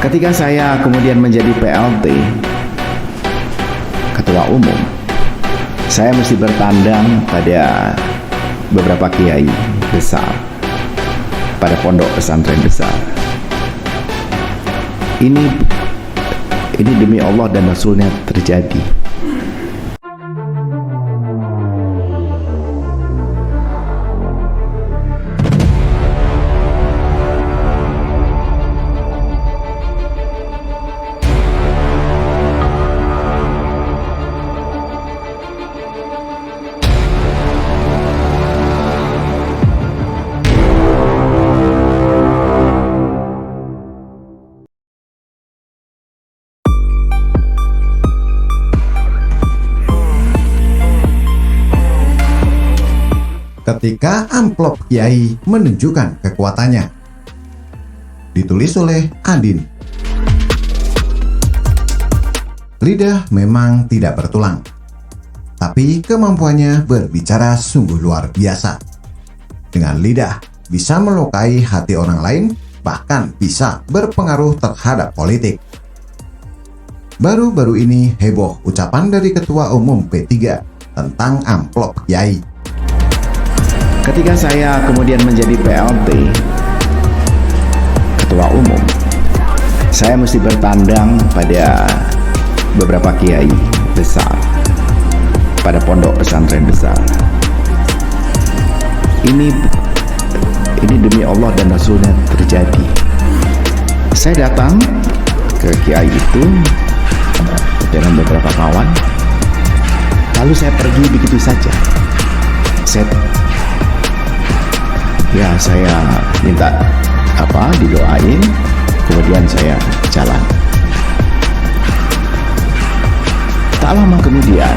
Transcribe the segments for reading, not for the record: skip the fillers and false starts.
Ketika saya kemudian menjadi PLT, Ketua Umum, saya mesti bertandang pada beberapa kiai besar, pada pondok pesantren besar. Ini demi Allah dan Rasulnya terjadi. Ketika amplop kiai menunjukkan kekuatannya. Ditulis oleh Adin. Lidah memang tidak bertulang, tapi kemampuannya berbicara sungguh luar biasa. Dengan lidah bisa melukai hati orang lain, bahkan bisa berpengaruh terhadap politik. Baru-baru ini heboh ucapan dari Ketua Umum P3 tentang amplop kiai. Ketika saya kemudian menjadi PLT, Ketua Umum, saya mesti bertandang pada beberapa kiai besar, pada pondok pesantren besar. Ini demi Allah dan Rasulnya terjadi. Saya datang ke kiai itu dengan beberapa kawan, lalu saya pergi begitu saja. Saya minta didoain, kemudian saya jalan. Tak lama kemudian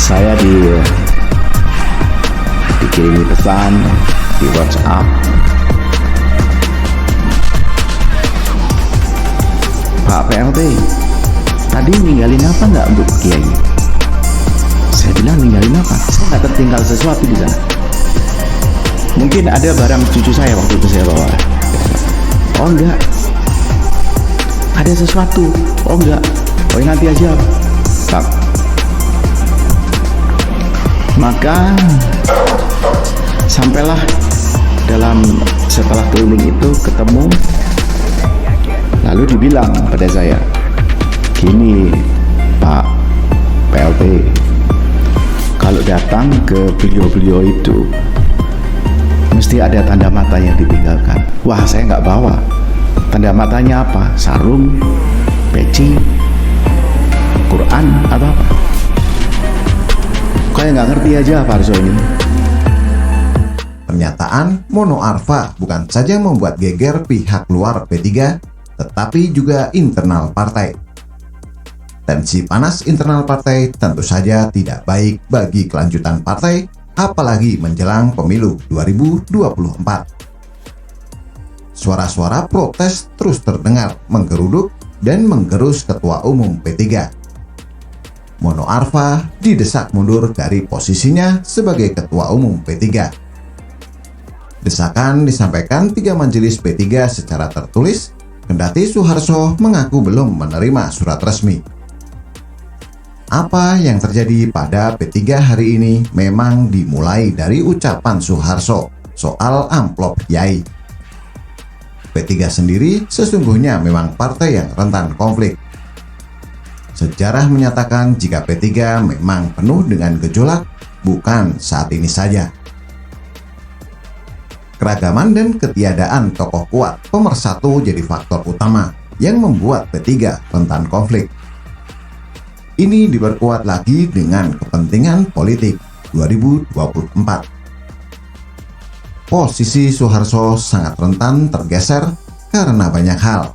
saya dikirimi pesan di WhatsApp, Pak PLT, tadi ninggalin apa nggak untuk kiai? Saya bilang ninggalin apa? Saya nggak tertinggal sesuatu di sana. Mungkin ada barang cucu saya waktu itu saya bawa. Oh enggak, ada sesuatu. Oh enggak, nanti aja Pak. Maka sampailah setelah keliling itu ketemu, lalu dibilang pada saya, gini Pak PLT, kalau datang ke beliau-beliau itu mesti ada tanda mata yang ditinggalkan. Wah, saya nggak bawa. Tanda matanya apa? Sarung, peci, Quran, atau apa? Kayak nggak ngerti aja Pak Arso ini. Pernyataan Mono Arfa bukan saja membuat geger pihak luar P3, tetapi juga internal partai. Tensi panas internal partai tentu saja tidak baik bagi kelanjutan partai, apalagi menjelang pemilu 2024. Suara-suara protes terus terdengar menggeruduk dan menggerus Ketua Umum P3. Mono Arfa didesak mundur dari posisinya sebagai Ketua Umum P3. Desakan disampaikan 3 majelis P3 secara tertulis, kendati Soeharso mengaku belum menerima surat resmi. Apa yang terjadi pada P3 hari ini memang dimulai dari ucapan Soeharso soal amplop kiai. P3 sendiri sesungguhnya memang partai yang rentan konflik. Sejarah menyatakan jika P3 memang penuh dengan gejolak, bukan saat ini saja. Keragaman dan ketiadaan tokoh kuat pemersatu jadi faktor utama yang membuat P3 rentan konflik. Ini diperkuat lagi dengan kepentingan politik 2024. Posisi Soeharso sangat rentan tergeser karena banyak hal.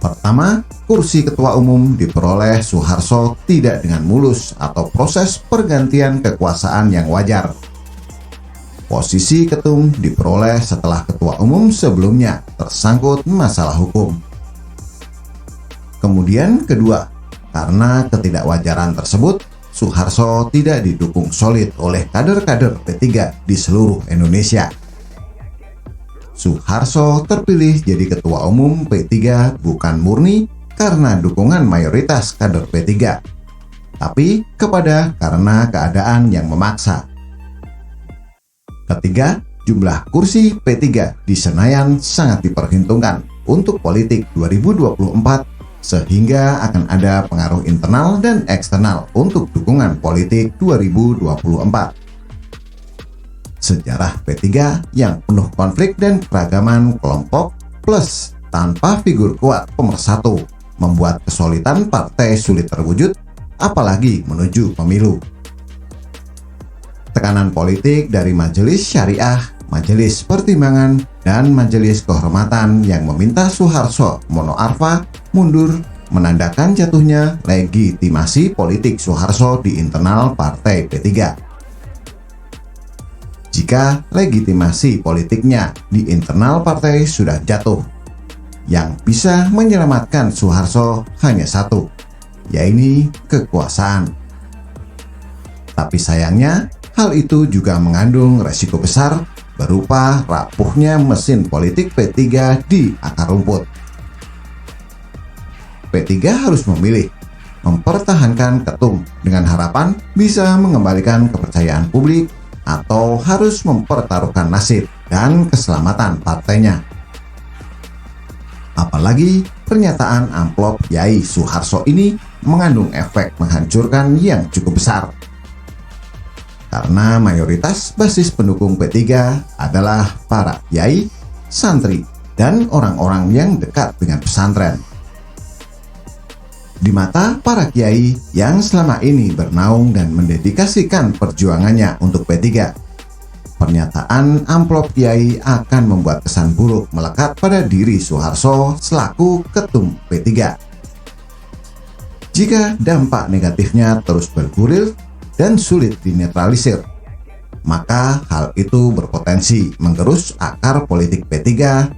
Pertama, kursi Ketua Umum diperoleh Soeharso tidak dengan mulus atau proses pergantian kekuasaan yang wajar. Posisi ketum diperoleh setelah Ketua Umum sebelumnya tersangkut masalah hukum. Kemudian kedua, karena ketidakwajaran tersebut, Soeharso tidak didukung solid oleh kader-kader P3 di seluruh Indonesia. Soeharto terpilih jadi Ketua Umum P3 bukan murni karena dukungan mayoritas kader P3, tapi karena keadaan yang memaksa. Ketiga, jumlah kursi P3 di Senayan sangat diperhitungkan untuk politik 2024 sehingga akan ada pengaruh internal dan eksternal untuk dukungan politik 2024. Sejarah P3 yang penuh konflik dan keragaman kelompok plus tanpa figur kuat pemersatu membuat kesulitan partai sulit terwujud, apalagi menuju pemilu. Tekanan politik dari Majelis Syariah, Majelis Pertimbangan, dan Majelis Kehormatan yang meminta Soeharto Mono Arfa mundur menandakan jatuhnya legitimasi politik Soeharto di internal partai P3. Jika legitimasi politiknya di internal partai sudah jatuh, yang bisa menyelamatkan Soeharto hanya satu, yaitu kekuasaan. Tapi sayangnya, hal itu juga mengandung resiko besar berupa rapuhnya mesin politik P3 di akar rumput. P3 harus memilih mempertahankan ketum dengan harapan bisa mengembalikan kepercayaan publik atau harus mempertaruhkan nasib dan keselamatan partainya. Apalagi pernyataan amplop Yai Soeharto ini mengandung efek menghancurkan yang cukup besar. Karena mayoritas basis pendukung P3 adalah para yai, santri, dan orang-orang yang dekat dengan pesantren. Di mata para kiai yang selama ini bernaung dan mendedikasikan perjuangannya untuk P3, pernyataan amplop kiai akan membuat kesan buruk melekat pada diri Soeharto selaku ketum P3. Jika dampak negatifnya terus bergulir dan sulit dinetralisir, maka hal itu berpotensi menggerus akar politik P3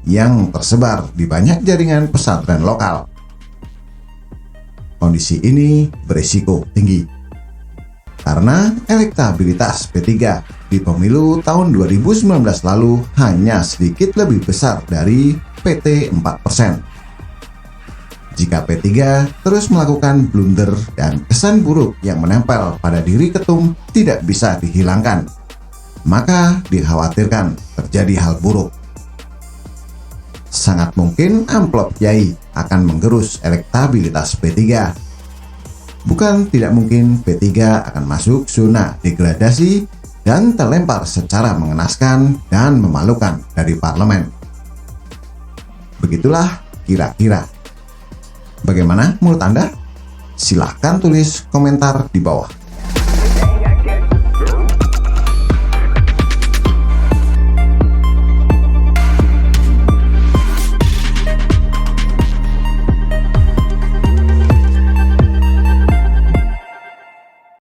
yang tersebar di banyak jaringan pesantren lokal. Kondisi ini berisiko tinggi karena elektabilitas P3 di pemilu tahun 2019 lalu hanya sedikit lebih besar dari PT 4%. Jika P3 terus melakukan blunder dan kesan buruk yang menempel pada diri ketum tidak bisa dihilangkan, maka dikhawatirkan terjadi hal buruk. Sangat mungkin amplop yai akan menggerus elektabilitas P3. Bukan tidak mungkin P3 akan masuk zona degradasi dan terlempar secara mengenaskan dan memalukan dari parlemen. Begitulah kira-kira. Bagaimana menurut Anda? Silahkan tulis komentar di bawah.